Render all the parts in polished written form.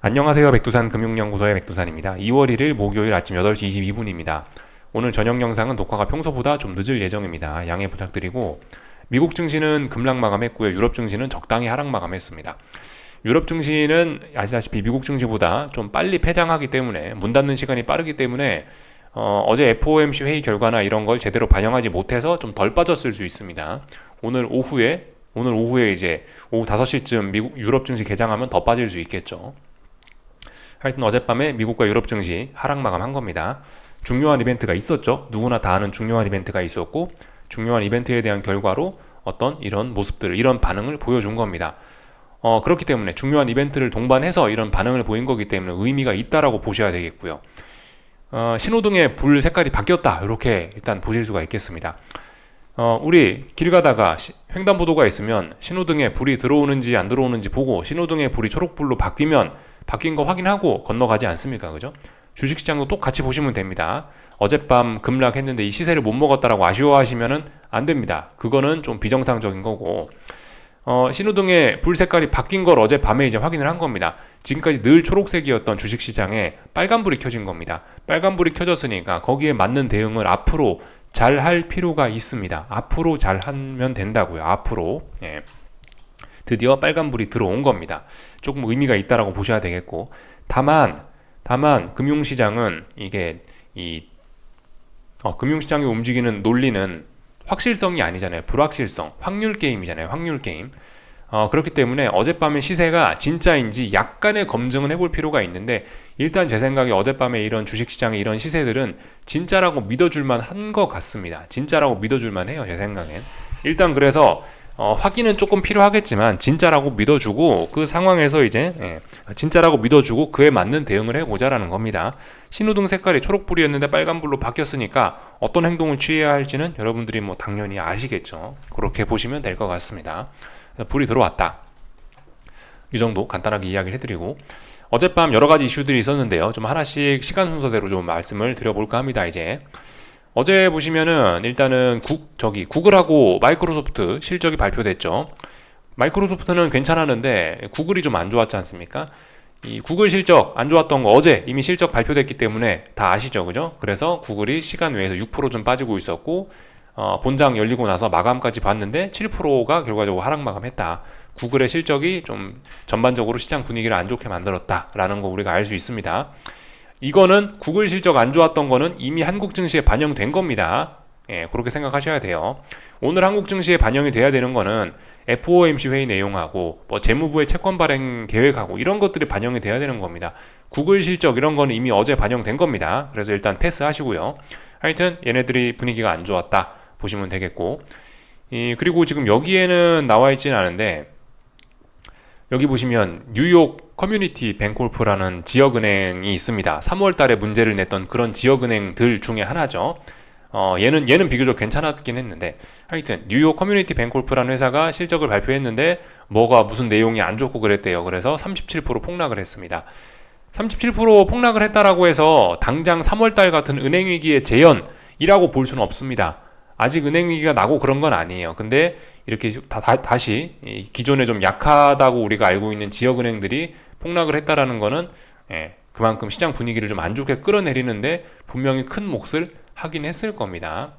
안녕하세요. 백두산 금융연구소의 백두산입니다. 2월 1일 목요일 아침 8시 22분입니다. 오늘 저녁 영상은 녹화가 평소보다 좀 늦을 예정입니다. 양해 부탁드리고, 미국 증시는 급락 마감했고요. 유럽 증시는 적당히 하락 마감했습니다. 유럽 증시는 아시다시피 미국 증시보다 좀 빨리 폐장하기 때문에, 문 닫는 시간이 빠르기 때문에 어제 FOMC 회의 결과나 이런 걸 제대로 반영하지 못해서 좀 덜 빠졌을 수 있습니다. 오늘 오후에 이제 오후 5시쯤 미국 유럽 증시 개장하면 더 빠질 수 있겠죠. 하여튼 어젯밤에 미국과 유럽 증시 하락 마감한 겁니다. 중요한 이벤트가 있었죠. 누구나 다 아는 중요한 이벤트가 있었고, 중요한 이벤트에 대한 결과로 어떤 이런 모습들을, 이런 반응을 보여준 겁니다. 그렇기 때문에 중요한 이벤트를 동반해서 이런 반응을 보인 거기 때문에 의미가 있다라고 보셔야 되겠고요. 신호등의 불 색깔이 바뀌었다, 이렇게 일단 보실 수가 있겠습니다. 우리 길 가다가 횡단보도가 있으면 신호등에 불이 들어오는지 안 들어오는지 보고, 신호등의 불이 초록불로 바뀐 거 확인하고 건너가지 않습니까? 그죠? 주식시장도 똑같이 보시면 됩니다. 어젯밤 급락했는데 이 시세를 못 먹었다라고 아쉬워하시면은 안 됩니다. 그거는 좀 비정상적인 거고, 신호등의 불 색깔이 바뀐 걸 어젯밤에 이제 확인을 한 겁니다. 지금까지 늘 초록색이었던 주식시장에 빨간불이 켜진 겁니다. 빨간불이 켜졌으니까 거기에 맞는 대응을 앞으로 잘 할 필요가 있습니다. 앞으로 잘 하면 된다고요. 앞으로. 예. 드디어 빨간불이 들어온 겁니다. 조금 의미가 있다라고 보셔야 되겠고, 다만 금융시장은 이게 금융시장이 움직이는 논리는 확실성이 아니잖아요. 불확실성, 확률 게임이잖아요. 확률 게임. 그렇기 때문에 어젯밤의 시세가 진짜인지 약간의 검증은 해볼 필요가 있는데, 일단 제 생각에 어젯밤에 이런 주식시장의 이런 시세들은 진짜라고 믿어줄만 한 것 같습니다. 진짜라고 믿어줄만 해요, 제 생각엔. 일단 그래서 확인은 조금 필요하겠지만 진짜라고 믿어주고, 그 상황에서 이제 진짜라고 믿어주고 그에 맞는 대응을 해보자라는 겁니다. 신호등 색깔이 초록불이었는데 빨간불로 바뀌었으니까 어떤 행동을 취해야 할지는 여러분들이 뭐 당연히 아시겠죠. 그렇게 보시면 될 것 같습니다. 불이 들어왔다, 이 정도 간단하게 이야기를 해드리고, 어젯밤 여러 가지 이슈들이 있었는데요. 좀 하나씩 시간 순서대로 좀 말씀을 드려볼까 합니다. 이제 어제 보시면은 일단은 구글하고 마이크로소프트 실적이 발표됐죠. 마이크로소프트는 괜찮았는데 구글이 좀 안 좋았지 않습니까? 이 구글 실적 안 좋았던 거 어제 이미 실적 발표됐기 때문에 다 아시죠, 그죠? 그래서 구글이 시간 외에서 6% 좀 빠지고 있었고, 본장 열리고 나서 마감까지 봤는데 7%가 결과적으로 하락 마감했다. 구글의 실적이 좀 전반적으로 시장 분위기를 안 좋게 만들었다라는 거 우리가 알 수 있습니다. 이거는 구글 실적 안 좋았던 거는 이미 한국 증시에 반영된 겁니다. 예, 그렇게 생각하셔야 돼요. 오늘 한국 증시에 반영이 돼야 되는 거는 FOMC 회의 내용하고 뭐 재무부의 채권 발행 계획하고 이런 것들이 반영이 돼야 되는 겁니다. 구글 실적 이런 거는 이미 어제 반영된 겁니다. 그래서 일단 패스하시고요. 하여튼 얘네들이 분위기가 안 좋았다 보시면 되겠고, 그리고 지금 여기에는 나와 있지는 않은데, 여기 보시면 뉴욕 커뮤니티 뱅콜프라는 지역은행이 있습니다. 3월 달에 문제를 냈던 그런 지역은행들 중에 하나죠. 얘는 비교적 괜찮았긴 했는데, 하여튼 뉴욕 커뮤니티 뱅콜프라는 회사가 실적을 발표했는데 뭐가 무슨 내용이 안 좋고 그랬대요. 그래서 37% 폭락을 했습니다. 37% 폭락을 했다라고 해서 당장 3월 달 같은 은행 위기의 재현이라고 볼 수는 없습니다. 아직 은행 위기가 나고 그런 건 아니에요. 근데 이렇게 다시 기존에 좀 약하다고 우리가 알고 있는 지역은행들이 폭락을 했다라는 거는 그만큼 시장 분위기를 좀 안 좋게 끌어내리는데 분명히 큰 몫을 하긴 했을 겁니다.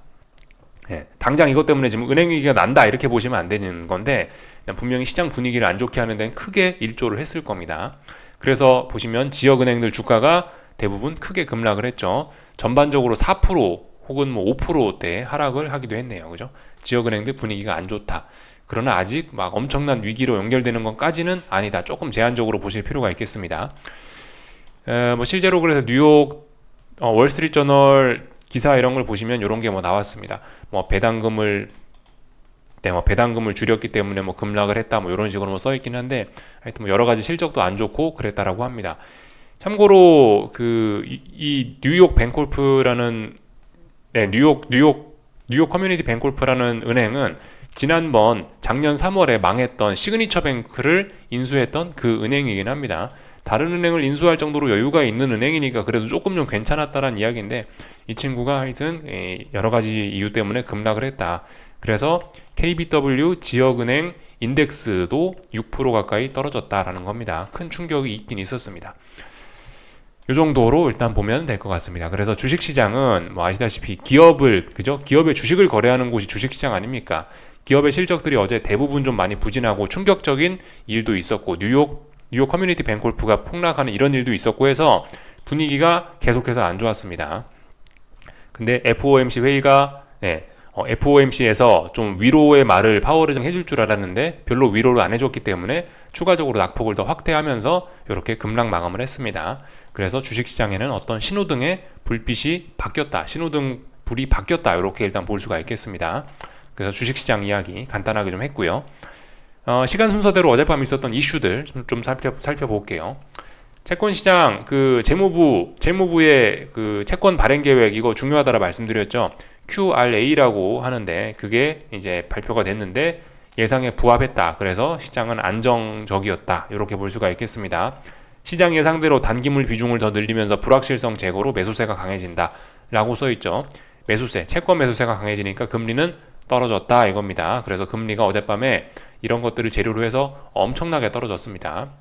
당장 이것 때문에 지금 은행 위기가 난다 이렇게 보시면 안 되는 건데, 분명히 시장 분위기를 안 좋게 하는 데는 크게 일조를 했을 겁니다. 그래서 보시면 지역은행들 주가가 대부분 크게 급락을 했죠. 전반적으로 4% 혹은 뭐 5%대 하락을 하기도 했네요. 그죠? 지역은행들 분위기가 안 좋다. 그러나 아직 막 엄청난 위기로 연결되는 것까지는 아니다. 조금 제한적으로 보실 필요가 있겠습니다. 뭐 실제로 그래서 뉴욕 월스트리트저널 기사 이런 걸 보시면 이런 게 뭐 나왔습니다. 뭐 배당금을 줄였기 때문에 뭐 급락을 했다, 뭐 이런 식으로 뭐 써 있긴 한데, 하여튼 뭐 여러 가지 실적도 안 좋고 그랬다라고 합니다. 참고로 이 뉴욕 뱅콜프라는 뉴욕 커뮤니티 뱅콜프라는 은행은 지난번 작년 3월에 망했던 시그니처 뱅크를 인수했던 그 은행이긴 합니다. 다른 은행을 인수할 정도로 여유가 있는 은행이니까 그래도 조금 좀 괜찮았다라는 이야기인데, 이 친구가 하여튼 여러 가지 이유 때문에 급락을 했다. 그래서 KBW 지역은행 인덱스도 6% 가까이 떨어졌다라는 겁니다. 큰 충격이 있긴 있었습니다. 이 정도로 일단 보면 될 것 같습니다. 그래서 주식시장은 뭐 아시다시피 기업의 주식을 거래하는 곳이 주식시장 아닙니까? 기업의 실적들이 어제 대부분 좀 많이 부진하고 충격적인 일도 있었고 뉴욕 커뮤니티 뱅골프가 폭락하는 이런 일도 있었고 해서 분위기가 계속해서 안 좋았습니다. 근데 FOMC 회의가 FOMC에서 좀 위로의 말을 파월이 좀 해줄 줄 알았는데 별로 위로를 안 해줬기 때문에 추가적으로 낙폭을 더 확대하면서 이렇게 급락 마감을 했습니다. 그래서 주식시장에는 어떤 신호등의 불빛이 바뀌었다, 신호등 불이 바뀌었다, 이렇게 일단 볼 수가 있겠습니다. 그래서 주식시장 이야기 간단하게 좀 했고요. 시간 순서대로 어젯밤 있었던 이슈들 좀 살펴볼게요. 채권시장 재무부의 채권 발행 계획 이거 중요하다라 말씀드렸죠. QRA라고 하는데 그게 이제 발표가 됐는데 예상에 부합했다. 그래서 시장은 안정적이었다. 이렇게 볼 수가 있겠습니다. 시장 예상대로 단기물 비중을 더 늘리면서 불확실성 제거로 매수세가 강해진다 라고 써있죠. 채권 매수세가 강해지니까 금리는 떨어졌다 이겁니다. 그래서 금리가 어젯밤에 이런 것들을 재료로 해서 엄청나게 떨어졌습니다.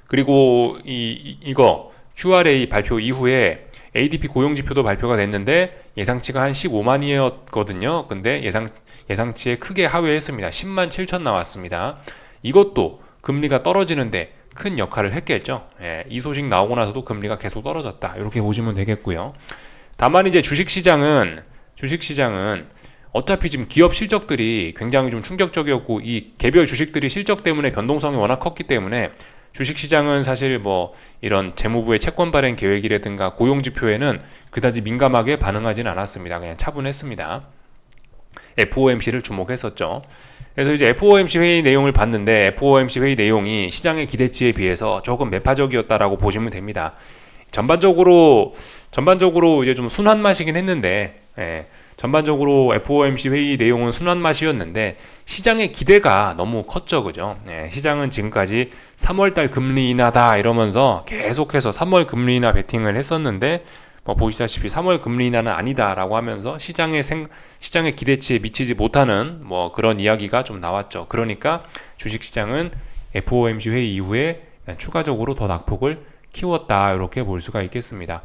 그리고 이거 QRA 발표 이후에 ADP 고용지표도 발표가 됐는데 예상치가 한 15만이었거든요. 근데 예상치에 크게 하회했습니다. 10만 7천 나왔습니다. 이것도 금리가 떨어지는데 큰 역할을 했겠죠. 이 소식 나오고 나서도 금리가 계속 떨어졌다. 이렇게 보시면 되겠고요. 다만 이제 주식시장은 어차피 지금 기업 실적들이 굉장히 좀 충격적이었고 이 개별 주식들이 실적 때문에 변동성이 워낙 컸기 때문에 주식시장은 사실 뭐 이런 재무부의 채권 발행 계획이라든가 고용지표에는 그다지 민감하게 반응하진 않았습니다. 그냥 차분했습니다. FOMC를 주목했었죠. 그래서 이제 FOMC 회의 내용을 봤는데 FOMC 회의 내용이 시장의 기대치에 비해서 조금 매파적이었다라고 보시면 됩니다. 전반적으로 이제 좀 순한 맛이긴 했는데, 전반적으로 FOMC 회의 내용은 순한 맛이었는데 시장의 기대가 너무 컸죠, 그죠? 시장은 지금까지 3월달 금리 인하다 이러면서 계속해서 3월 금리 인하 베팅을 했었는데 보시다시피 3월 금리 인하는 아니다라고 하면서 시장의 기대치에 미치지 못하는 뭐 그런 이야기가 좀 나왔죠. 그러니까 주식시장은 FOMC 회의 이후에 추가적으로 더 낙폭을 키웠다 이렇게 볼 수가 있겠습니다.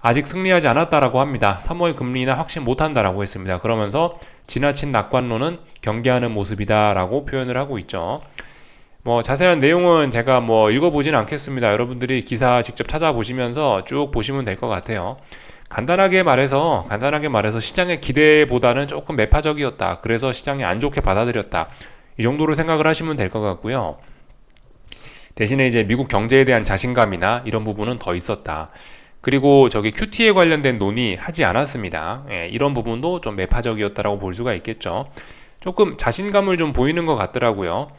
아직 승리하지 않았다라고 합니다. 3월 금리 인하 확신 못한다라고 했습니다. 그러면서 지나친 낙관론은 경계하는 모습이다라고 표현을 하고 있죠. 뭐 자세한 내용은 제가 뭐 읽어보진 않겠습니다. 여러분들이 기사 직접 찾아보시면서 쭉 보시면 될 것 같아요. 간단하게 말해서 시장의 기대보다는 조금 매파적이었다. 그래서 시장이 안 좋게 받아들였다. 이 정도로 생각을 하시면 될 것 같고요. 대신에 이제 미국 경제에 대한 자신감이나 이런 부분은 더 있었다. 그리고 QT에 관련된 논의하지 않았습니다. 이런 부분도 좀 매파적이었다라고 볼 수가 있겠죠. 조금 자신감을 좀 보이는 것 같더라고요.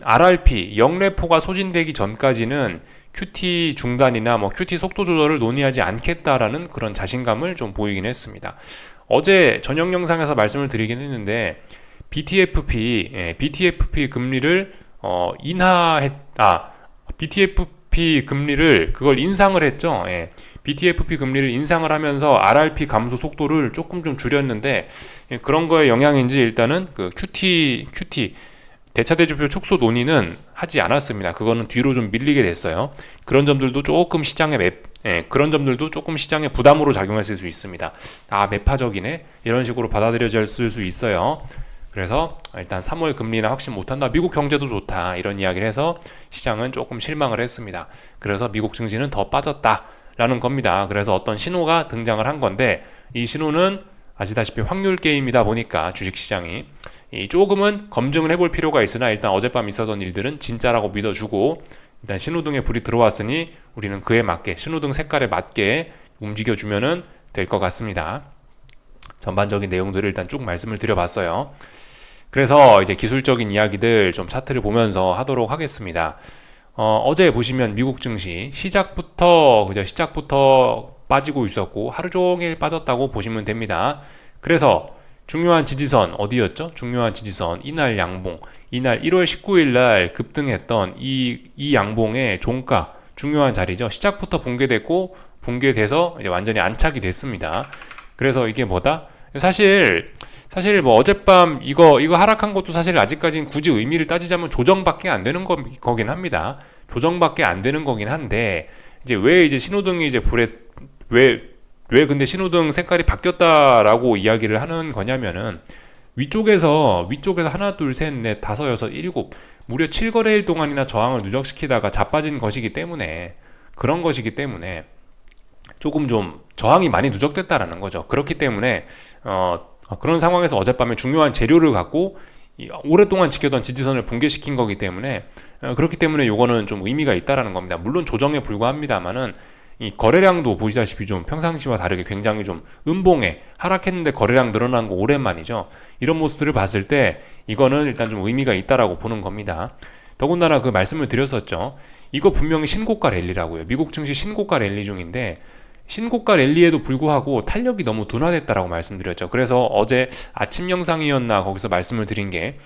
RRP 영레포가 소진되기 전까지는 QT 중단이나 QT 속도 조절을 논의하지 않겠다라는 그런 자신감을 좀 보이긴 했습니다. 어제 저녁 영상에서 말씀을 드리긴 했는데 BTFP 금리를 BTFP 금리를 그걸 인상을 했죠. BTFP 금리를 인상을 하면서 RRP 감소 속도를 조금 좀 줄였는데 그런 거에 영향인지 일단은 QT 대차대조표 축소 논의는 하지 않았습니다. 그거는 뒤로 좀 밀리게 됐어요. 그런 점들도 조금 시장에 부담으로 작용했을 수 있습니다. 매파적이네 이런 식으로 받아들여졌을 수 있어요. 그래서 일단 3월 금리나 확신 못한다. 미국 경제도 좋다. 이런 이야기를 해서 시장은 조금 실망을 했습니다. 그래서 미국 증시는 더 빠졌다라는 겁니다. 그래서 어떤 신호가 등장을 한 건데 이 신호는 아시다시피 확률 게임이다 보니까 주식시장이 조금은 검증을 해볼 필요가 있으나 일단 어젯밤 있었던 일들은 진짜라고 믿어주고 일단 신호등에 불이 들어왔으니 우리는 그에 맞게 신호등 색깔에 맞게 움직여주면 될 것 같습니다. 전반적인 내용들을 일단 쭉 말씀을 드려봤어요. 그래서 이제 기술적인 이야기들 좀 차트를 보면서 하도록 하겠습니다. 어제 보시면 미국 증시 시작부터 빠지고 있었고 하루 종일 빠졌다고 보시면 됩니다. 그래서 중요한 지지선 어디였죠? 중요한 지지선 이날 1월 19일 날 급등했던 이 양봉의 종가 중요한 자리죠. 시작부터 붕괴돼서 이제 완전히 안착이 됐습니다. 그래서 이게 뭐다? 사실 사실 뭐 어젯밤 이거 하락한 것도 사실 아직까지는 굳이 의미를 따지자면 조정밖에 안 되는 거긴 합니다. 조정밖에 안 되는 거긴 한데 이제 왜 이제 신호등이 이제 불에 왜 근데 신호등 색깔이 바뀌었다라고 이야기를 하는 거냐면은 위쪽에서 하나 둘 셋 넷 다섯 여섯 일곱 무려 7거래일 동안이나 저항을 누적시키다가 자빠진 것이기 때문에 그런 것이기 때문에 조금 좀 저항이 많이 누적됐다라는 거죠. 그렇기 때문에 그런 상황에서 어젯밤에 중요한 재료를 갖고 오랫동안 지켜던 지지선을 붕괴시킨 거기 때문에 그렇기 때문에 요거는 좀 의미가 있다라는 겁니다. 물론 조정에 불과합니다만은 이 거래량도 보시다시피 좀 평상시와 다르게 굉장히 좀 음봉에 하락했는데 거래량 늘어난 거 오랜만이죠. 이런 모습들을 봤을 때 이거는 일단 좀 의미가 있다라고 보는 겁니다. 더군다나 그 말씀을 드렸었죠. 이거 분명히 신고가 랠리라고요. 미국 증시 신고가 랠리 중인데 신고가 랠리에도 불구하고 탄력이 너무 둔화됐다라고 말씀드렸죠. 그래서 어제 아침 영상이었나 거기서 말씀을 드린 게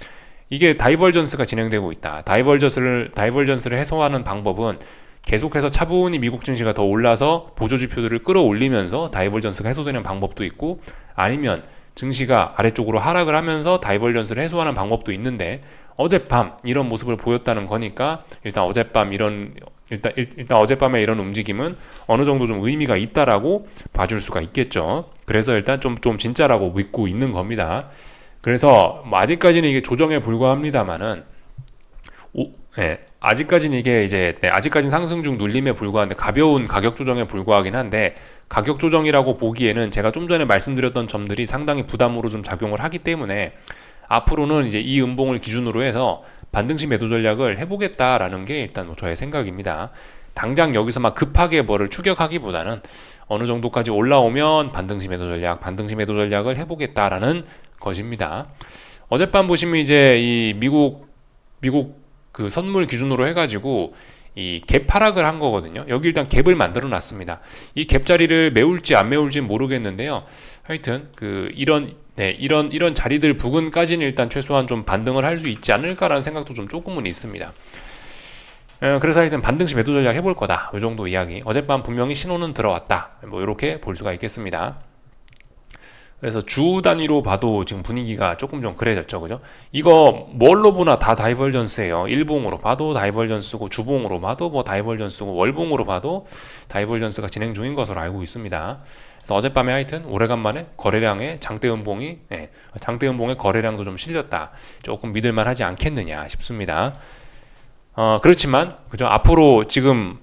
이게 다이버전스가 진행되고 있다. 다이버전스를 해소하는 방법은 계속해서 차분히 미국 증시가 더 올라서 보조지표들을 끌어올리면서 다이버전스가 해소되는 방법도 있고 아니면 증시가 아래쪽으로 하락을 하면서 다이버전스를 해소하는 방법도 있는데 어젯밤 이런 모습을 보였다는 거니까 일단 어젯밤에 이런 움직임은 어느 정도 좀 의미가 있다라고 봐줄 수가 있겠죠. 그래서 일단 좀 진짜라고 믿고 있는 겁니다. 그래서 뭐 아직까지는 이게 조정에 불과합니다만은 아직까지는 이게 이제 아직까지는 상승 중 눌림에 불과한데 가벼운 가격 조정에 불과하긴 한데 가격 조정이라고 보기에는 제가 좀 전에 말씀드렸던 점들이 상당히 부담으로 좀 작용을 하기 때문에 앞으로는 이제 이 음봉을 기준으로 해서 반등시 매도 전략을 해보겠다라는 게 일단 뭐 저의 생각입니다. 당장 여기서 막 급하게 뭐를 추격하기보다는 어느 정도까지 올라오면 반등시 매도 전략을 해보겠다라는 것입니다. 어젯밤 보시면 이제 이 미국 그 선물 기준으로 해가지고 이 갭 하락을 한 거거든요. 여기 일단 갭을 만들어 놨습니다. 이 갭 자리를 메울지 안 메울지는 모르겠는데요. 하여튼 이런 자리들 부근까지는 일단 최소한 좀 반등을 할 수 있지 않을까라는 생각도 좀 조금은 있습니다. 그래서 일단 반등시 매도 전략 해볼 거다. 이 정도 이야기. 어젯밤 분명히 신호는 들어왔다. 뭐 이렇게 볼 수가 있겠습니다. 그래서 주 단위로 봐도 지금 분위기가 조금 좀 그래졌죠, 그죠? 이거 뭘로 보나 다 다이버전스예요. 일봉으로 봐도 다이버전스고 주봉으로 봐도 뭐 다이버전스고 월봉으로 봐도 다이버전스가 진행 중인 것으로 알고 있습니다. 그래서 어젯밤에 하여튼 오래간만에 거래량의 장대 음봉에 거래량도 좀 실렸다. 조금 믿을만하지 않겠느냐 싶습니다. 그렇지만 그죠? 앞으로 지금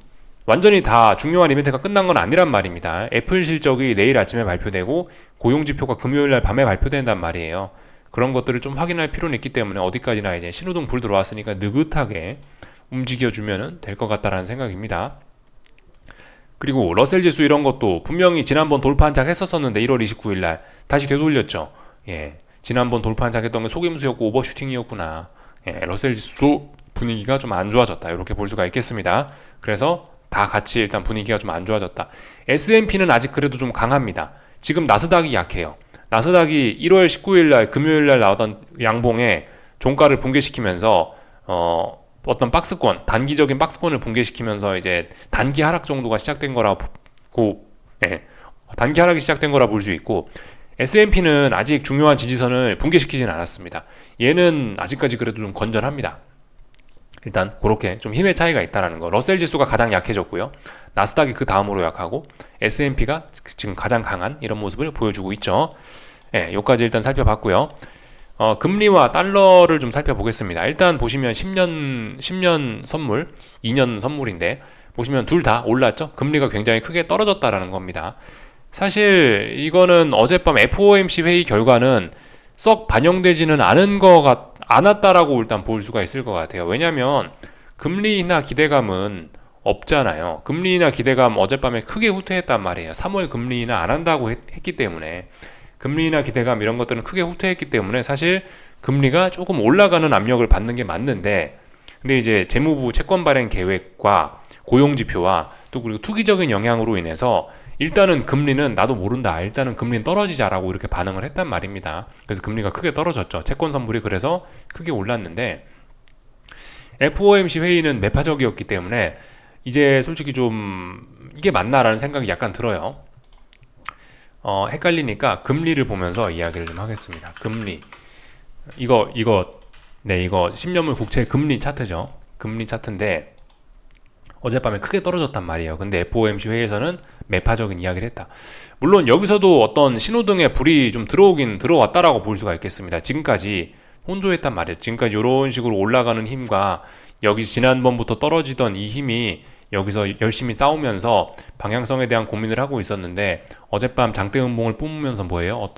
완전히 다 중요한 이벤트가 끝난 건 아니란 말입니다. 애플 실적이 내일 아침에 발표되고 고용지표가 금요일날 밤에 발표된단 말이에요. 그런 것들을 좀 확인할 필요는 있기 때문에 어디까지나 이제 신호등 불 들어왔으니까 느긋하게 움직여주면 될 것 같다라는 생각입니다. 그리고 러셀 지수 이런 것도 분명히 지난번 돌파 한착 했었었는데 1월 29일날 다시 되돌렸죠. 지난번 돌파 한착 했던 게 속임수였고 오버슈팅이었구나. 러셀 지수도 분위기가 좀 안 좋아졌다. 이렇게 볼 수가 있겠습니다. 그래서 다 같이 일단 분위기가 좀 안 좋아졌다. S&P는 아직 그래도 좀 강합니다. 지금 나스닥이 약해요. 나스닥이 1월 19일날 금요일날 나왔던 양봉에 종가를 붕괴시키면서 어떤 박스권, 단기적인 박스권을 붕괴시키면서 이제 단기 하락 정도가 시작된 거라고 단기 하락이 시작된 거라 볼 수 있고 S&P는 아직 중요한 지지선을 붕괴시키진 않았습니다. 얘는 아직까지 그래도 좀 건전합니다. 일단 그렇게 좀 힘의 차이가 있다라는 거. 러셀 지수가 가장 약해졌고요. 나스닥이 그 다음으로 약하고 S&P가 지금 가장 강한 이런 모습을 보여주고 있죠. 여기까지 일단 살펴봤고요. 금리와 달러를 좀 살펴보겠습니다. 일단 보시면 10년 선물, 2년 선물인데 보시면 둘 다 올랐죠. 금리가 굉장히 크게 떨어졌다라는 겁니다. 사실 이거는 어젯밤 FOMC 회의 결과는 썩 반영되지는 않았다라고 일단 볼 수가 있을 것 같아요. 왜냐하면 금리 인하 기대감은 없잖아요. 금리 인하 기대감 어젯밤에 크게 후퇴했단 말이에요. 3월 금리 인하 안 한다고 했기 때문에 금리 인하 기대감 이런 것들은 크게 후퇴했기 때문에 사실 금리가 조금 올라가는 압력을 받는 게 맞는데 근데 이제 재무부 채권 발행 계획과 고용 지표와 또 그리고 투기적인 영향으로 인해서 일단은 금리는 나도 모른다. 일단은 금리는 떨어지자라고 이렇게 반응을 했단 말입니다. 그래서 금리가 크게 떨어졌죠. 채권 선물이 그래서 크게 올랐는데 FOMC 회의는 매파적이었기 때문에 이제 솔직히 좀 이게 맞나라는 생각이 약간 들어요. 헷갈리니까 금리를 보면서 이야기를 좀 하겠습니다. 금리. 이거 10년물 국채 금리 차트죠. 금리 차트인데 어젯밤에 크게 떨어졌단 말이에요. 근데 FOMC 회의에서는 매파적인 이야기를 했다. 물론 여기서도 어떤 신호등에 불이 좀 들어왔다라고 볼 수가 있겠습니다. 지금까지 혼조했단 말이에요. 지금까지 이런 식으로 올라가는 힘과 여기 지난번부터 떨어지던 이 힘이 여기서 열심히 싸우면서 방향성에 대한 고민을 하고 있었는데 어젯밤 장대 음봉을 뿜으면서 뭐예요?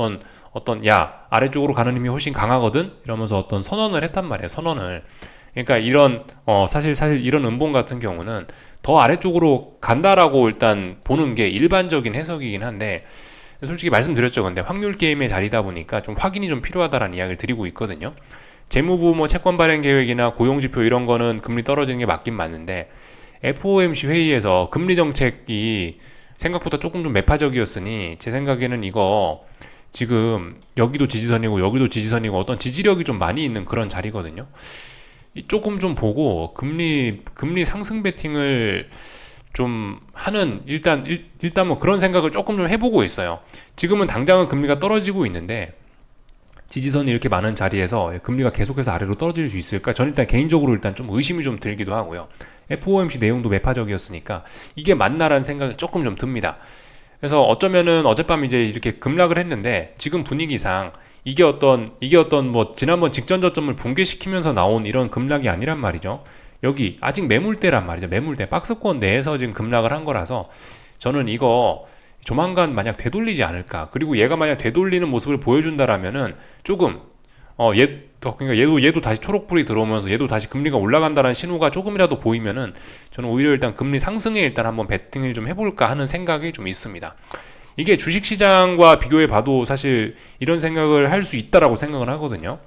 아래쪽으로 가는 힘이 훨씬 강하거든? 이러면서 어떤 선언을 했단 말이에요. 선언을. 그러니까 사실 이런 음봉 같은 경우는 더 아래쪽으로 간다라고 일단 보는 게 일반적인 해석이긴 한데, 솔직히 말씀드렸죠. 근데 확률 게임의 자리다 보니까 좀 확인이 좀 필요하다라는 이야기를 드리고 있거든요. 재무부 채권 발행 계획이나 고용 지표 이런 거는 금리 떨어지는 게 맞긴 맞는데, FOMC 회의에서 금리 정책이 생각보다 조금 좀 매파적이었으니 제 생각에는 이거 지금 여기도 지지선이고 여기도 지지선이고 어떤 지지력이 좀 많이 있는 그런 자리거든요. 조금 좀 보고 금리 상승 베팅을 좀 하는 일단 뭐 그런 생각을 조금 좀 해보고 있어요. 지금은 당장은 금리가 떨어지고 있는데 지지선이 이렇게 많은 자리에서 금리가 계속해서 아래로 떨어질 수 있을까? 저는 일단 개인적으로 일단 좀 의심이 좀 들기도 하고요. FOMC 내용도 매파적이었으니까 이게 맞나라는 생각이 조금 좀 듭니다. 그래서 어쩌면은 어젯밤 이제 이렇게 급락을 했는데 지금 분위기상 이게 어떤 지난번 직전 저점을 붕괴시키면서 나온 이런 급락이 아니란 말이죠. 여기 아직 매물대란 말이죠. 매물대 박스권 내에서 지금 급락을 한 거라서 저는 이거 조만간 만약 되돌리지 않을까. 그리고 얘가 만약 되돌리는 모습을 보여준다라면은 조금 그러니까 얘도 다시 초록불이 들어오면서 얘도 다시 금리가 올라간다는 신호가 조금이라도 보이면은 저는 오히려 일단 금리 상승에 일단 한번 베팅을 좀 해볼까 하는 생각이 좀 있습니다. 이게 주식시장과 비교해 봐도 사실 이런 생각을 할 수 있다라고 생각을 하거든요.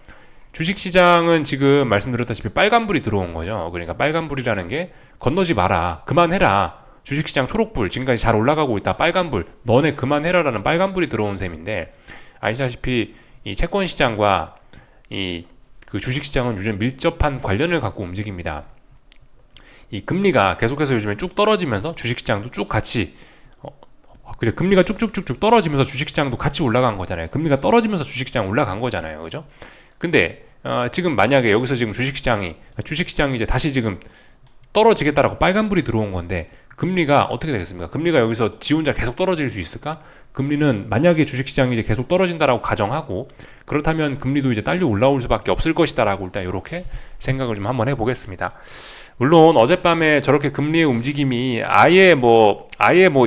주식시장은 지금 말씀드렸다시피 빨간불이 들어온 거죠. 그러니까 빨간불이라는 게 건너지 마라, 그만해라. 주식시장 초록불, 지금까지 잘 올라가고 있다. 빨간불, 너네 그만해라라는 빨간불이 들어온 셈인데, 아시다시피 이 채권시장과 그 주식시장은 요즘 밀접한 관련을 갖고 움직입니다. 이 금리가 계속해서 요즘에 쭉 떨어지면서 주식시장도 쭉 같이 그죠? 금리가 쭉쭉쭉쭉 떨어지면서 주식시장도 같이 올라간 거잖아요. 금리가 떨어지면서 주식시장 올라간 거잖아요. 그죠? 근데 지금 만약에 여기서 지금 주식시장이 이제 다시 지금 떨어지겠다라고 빨간불이 들어온 건데 금리가 어떻게 되겠습니까? 금리가 여기서 지 혼자 계속 떨어질 수 있을까? 금리는 만약에 주식시장이 이제 계속 떨어진다라고 가정하고 그렇다면 금리도 이제 딸려 올라올 수밖에 없을 것이다라고 일단 이렇게 생각을 좀 한번 해보겠습니다. 물론 어젯밤에 저렇게 금리의 움직임이 아예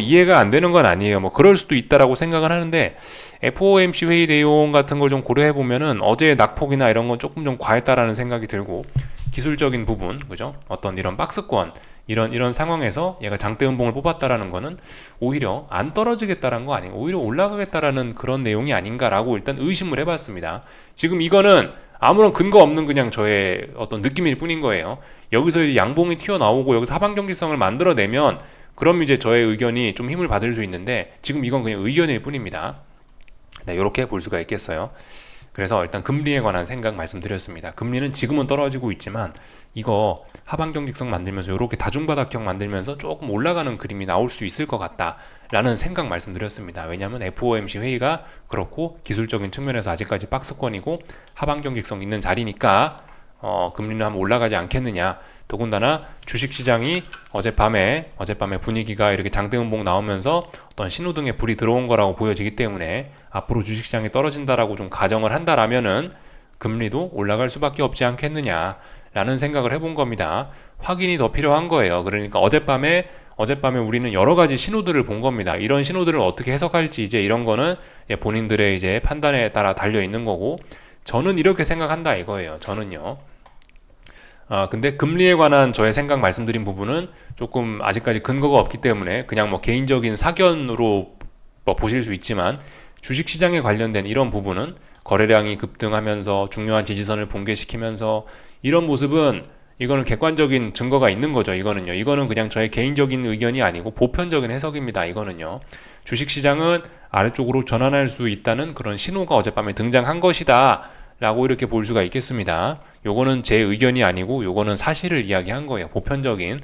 이해가 안 되는 건 아니에요. 그럴 수도 있다라고 생각을 하는데 FOMC 회의 내용 같은 걸 좀 고려해 보면은 어제의 낙폭이나 이런 건 조금 좀 과했다라는 생각이 들고 기술적인 부분, 그죠? 어떤 이런 박스권 이런 상황에서 얘가 장대 음봉을 뽑았다라는 거는 오히려 안 떨어지겠다라는 거 아니에요. 오히려 올라가겠다라는 그런 내용이 아닌가라고 일단 의심을 해봤습니다. 지금 이거는 아무런 근거 없는 그냥 저의 어떤 느낌일 뿐인 거예요. 여기서 양봉이 튀어나오고 여기서 하방 경직성을 만들어내면 그럼 이제 저의 의견이 좀 힘을 받을 수 있는데 지금 이건 그냥 의견일 뿐입니다. 네, 이렇게 볼 수가 있겠어요. 그래서 일단 금리에 관한 생각 말씀드렸습니다. 금리는 지금은 떨어지고 있지만 이거 하방 경직성 만들면서 이렇게 다중바닥형 만들면서 조금 올라가는 그림이 나올 수 있을 것 같다라는 생각 말씀드렸습니다. 왜냐하면 FOMC 회의가 그렇고 기술적인 측면에서 아직까지 박스권이고 하방 경직성 있는 자리니까 금리는 한번 올라가지 않겠느냐. 더군다나 주식시장이 어젯밤에 분위기가 이렇게 장대음봉 나오면서 어떤 신호등에 불이 들어온 거라고 보여지기 때문에 앞으로 주식시장이 떨어진다라고 좀 가정을 한다라면은 금리도 올라갈 수밖에 없지 않겠느냐라는 생각을 해본 겁니다. 확인이 더 필요한 거예요. 그러니까 어젯밤에 우리는 여러 가지 신호들을 본 겁니다. 이런 신호들을 어떻게 해석할지 이제 이런 거는 본인들의 이제 판단에 따라 달려 있는 거고 저는 이렇게 생각한다 이거예요. 저는요. 근데 금리에 관한 저의 생각 말씀드린 부분은 조금 아직까지 근거가 없기 때문에 그냥 개인적인 사견으로 보실 수 있지만 주식시장에 관련된 이런 부분은 거래량이 급등하면서 중요한 지지선을 붕괴시키면서 이런 모습은 이거는 객관적인 증거가 있는 거죠. 이거는 그냥 저의 개인적인 의견이 아니고 보편적인 해석입니다. 이거는요. 주식시장은 아래쪽으로 전환할 수 있다는 그런 신호가 어젯밤에 등장한 것이다. 라고 이렇게 볼 수가 있겠습니다. 요거는 제 의견이 아니고 요거는 사실을 이야기한 거예요. 보편적인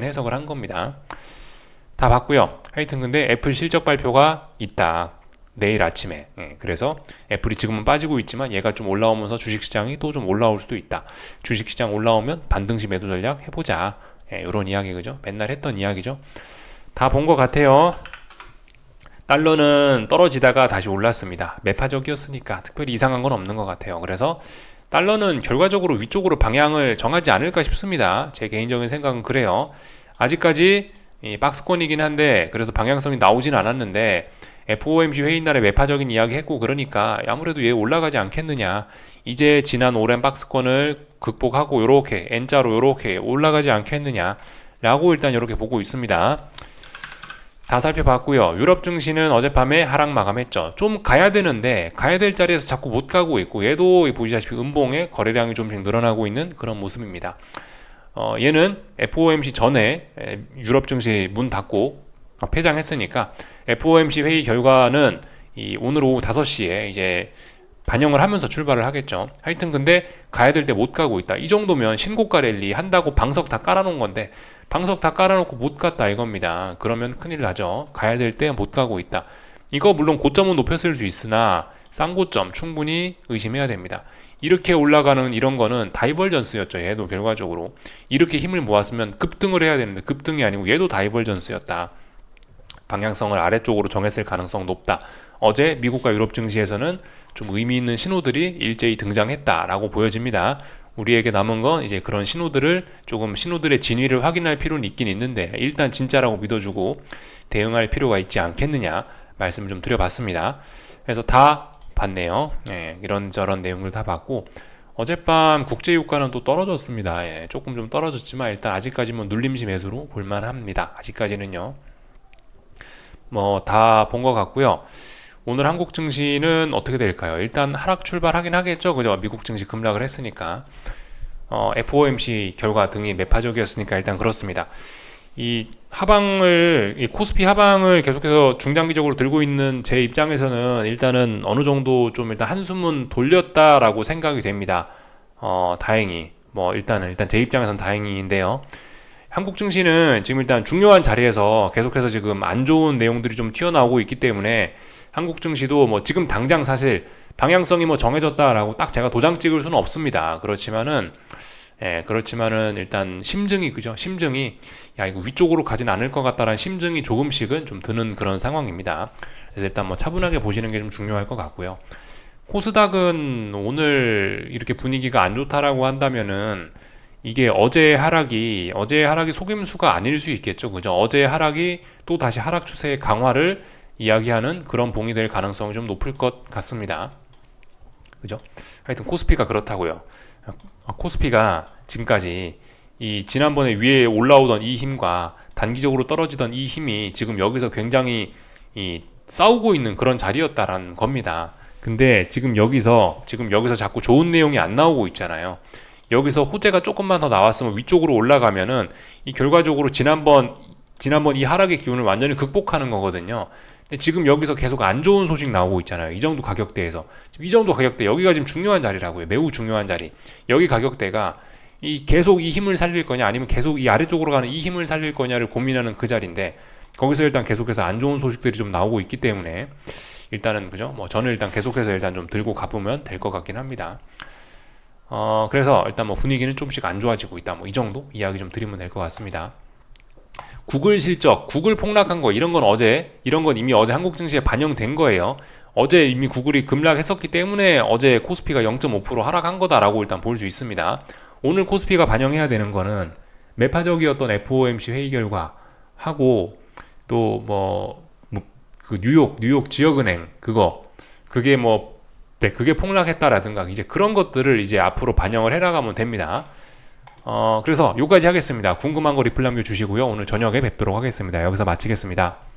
해석을 한 겁니다. 다 봤고요. 하여튼 근데 애플 실적 발표가 있다. 내일 아침에. 그래서 애플이 지금은 빠지고 있지만 얘가 좀 올라오면서 주식시장이 또 좀 올라올 수도 있다. 주식시장 올라오면 반등시 매도 전략 해보자. 이런 이야기, 그죠? 맨날 했던 이야기죠. 다 본 것 같아요. 달러는 떨어지다가 다시 올랐습니다. 매파적이었으니까 특별히 이상한 건 없는 것 같아요. 그래서 달러는 결과적으로 위쪽으로 방향을 정하지 않을까 싶습니다. 제 개인적인 생각은 그래요. 아직까지 박스권이긴 한데 그래서 방향성이 나오진 않았는데 FOMC 회의 날에 매파적인 이야기 했고 그러니까 아무래도 얘 올라가지 않겠느냐. 이제 지난 오랜 박스권을 극복하고 요렇게 N자로 요렇게 올라가지 않겠느냐 라고 일단 이렇게 보고 있습니다. 다 살펴봤고요. 유럽 증시는 어젯밤에 하락 마감했죠. 좀 가야 되는데 가야 될 자리에서 자꾸 못 가고 있고 얘도 보시다시피 음봉에 거래량이 좀씩 늘어나고 있는 그런 모습입니다. 얘는 FOMC 전에 유럽 증시 문 닫고 폐장했으니까 FOMC 회의 결과는 오늘 오후 5시에 이제 반영을 하면서 출발을 하겠죠. 하여튼 근데 가야 될 때 못 가고 있다. 이 정도면 신고가 랠리 한다고 방석 다 깔아놓은 건데 방석 다 깔아놓고 못 갔다 이겁니다. 그러면 큰일 나죠. 가야 될 때 못 가고 있다. 이거 물론 고점은 높였을 수 있으나 싼 고점 충분히 의심해야 됩니다. 이렇게 올라가는 이런 거는 다이버전스였죠. 얘도 결과적으로 이렇게 힘을 모았으면 급등을 해야 되는데 급등이 아니고 얘도 다이버전스였다. 방향성을 아래쪽으로 정했을 가능성 높다. 어제 미국과 유럽 증시에서는 좀 의미 있는 신호들이 일제히 등장했다라고 보여집니다. 우리에게 남은 건 이제 그런 신호들을 조금 신호들의 진위를 확인할 필요는 있긴 있는데 일단 진짜라고 믿어주고 대응할 필요가 있지 않겠느냐 말씀을 좀 드려봤습니다. 그래서 다 봤네요. 이런저런 내용을 다 봤고 어젯밤 국제유가는 또 떨어졌습니다. 조금 좀 떨어졌지만 일단 아직까지는 눌림시 매수로 볼만합니다. 아직까지는요. 뭐 다 본 것 같고요. 오늘 한국 증시는 어떻게 될까요? 일단 하락 출발하긴 하겠죠. 그죠? 미국 증시 급락을 했으니까. FOMC 결과 등이 매파적이었으니까 일단 그렇습니다. 이 코스피 하방을 계속해서 중장기적으로 들고 있는 제 입장에서는 일단은 어느 정도 좀 일단 한숨은 돌렸다라고 생각이 됩니다. 다행히. 일단 제 입장에서는 다행인데요. 한국 증시는 지금 일단 중요한 자리에서 계속해서 지금 안 좋은 내용들이 좀 튀어나오고 있기 때문에 한국 증시도 지금 당장 사실 방향성이 정해졌다라고 딱 제가 도장 찍을 수는 없습니다. 그렇지만은 일단 심증이 야 이거 위쪽으로 가진 않을 것 같다라는 심증이 조금씩은 좀 드는 그런 상황입니다. 그래서 일단 차분하게 보시는 게 좀 중요할 것 같고요. 코스닥은 오늘 이렇게 분위기가 안 좋다라고 한다면은 이게 어제의 하락이 속임수가 아닐 수 있겠죠. 그죠? 어제의 하락이 또 다시 하락 추세의 강화를 이야기하는 그런 봉이 될 가능성이 좀 높을 것 같습니다. 그죠? 하여튼 코스피가 그렇다고요. 코스피가 지금까지 지난번에 위에 올라오던 이 힘과 단기적으로 떨어지던 이 힘이 지금 여기서 굉장히 싸우고 있는 그런 자리였다라는 겁니다. 근데 지금 여기서 자꾸 좋은 내용이 안 나오고 있잖아요. 여기서 호재가 조금만 더 나왔으면 위쪽으로 올라가면은 이 결과적으로 지난번 이 하락의 기운을 완전히 극복하는 거거든요. 근데 지금 여기서 계속 안 좋은 소식 나오고 있잖아요. 이 정도 가격대에서. 이 정도 가격대, 여기가 지금 중요한 자리라고요. 매우 중요한 자리. 여기 가격대가 계속 이 힘을 살릴 거냐 아니면 계속 이 아래쪽으로 가는 이 힘을 살릴 거냐를 고민하는 그 자리인데 거기서 일단 계속해서 안 좋은 소식들이 좀 나오고 있기 때문에 일단은 그죠? 저는 일단 계속해서 일단 좀 들고 가보면 될 것 같긴 합니다. 그래서 일단 분위기는 좀씩 안 좋아지고 있다. 이 정도 이야기 좀 드리면 될 것 같습니다. 구글 실적, 구글 폭락한 거 이런 건 이미 어제 한국 증시에 반영된 거예요. 어제 이미 구글이 급락했었기 때문에 어제 코스피가 0.5% 하락한 거다라고 일단 볼 수 있습니다. 오늘 코스피가 반영해야 되는 거는 매파적이었던 FOMC 회의 결과 하고 또 그 뉴욕 지역은행 그게 그게 폭락했다라든가 이제 그런 것들을 이제 앞으로 반영을 해나가면 됩니다. 그래서 여기까지 하겠습니다. 궁금한 거 리플 남겨주시고요. 오늘 저녁에 뵙도록 하겠습니다. 여기서 마치겠습니다.